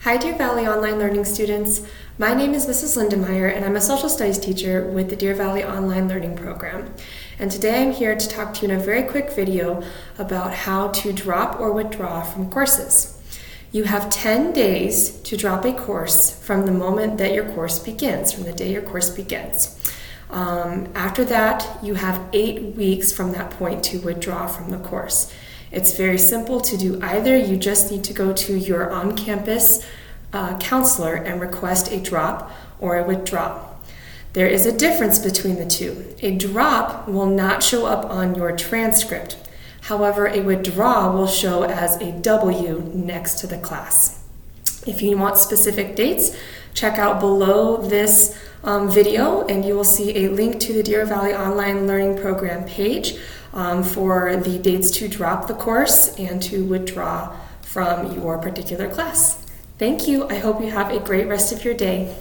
Hi Deer Valley Online Learning students. My name is Mrs. Lindemeyer and I'm a social studies teacher with the Deer Valley Online Learning Program. And today I'm here to talk to you in a very quick video about how to drop or withdraw from courses. You have 10 days to drop a course from the moment that your course begins, from the day your course begins. After that, you have 8 weeks from that point to withdraw from the course. It's very simple to do either. You just need to go to your on-campus counselor and request a drop or a withdrawal. There is a difference between the two. A drop will not show up on your transcript. However, a withdrawal will show as a W next to the class. If you want specific dates, check out below this video and you will see a link to the Deer Valley Online Learning Program page for the dates to drop the course and to withdraw from your particular class. Thank you. I hope you have a great rest of your day.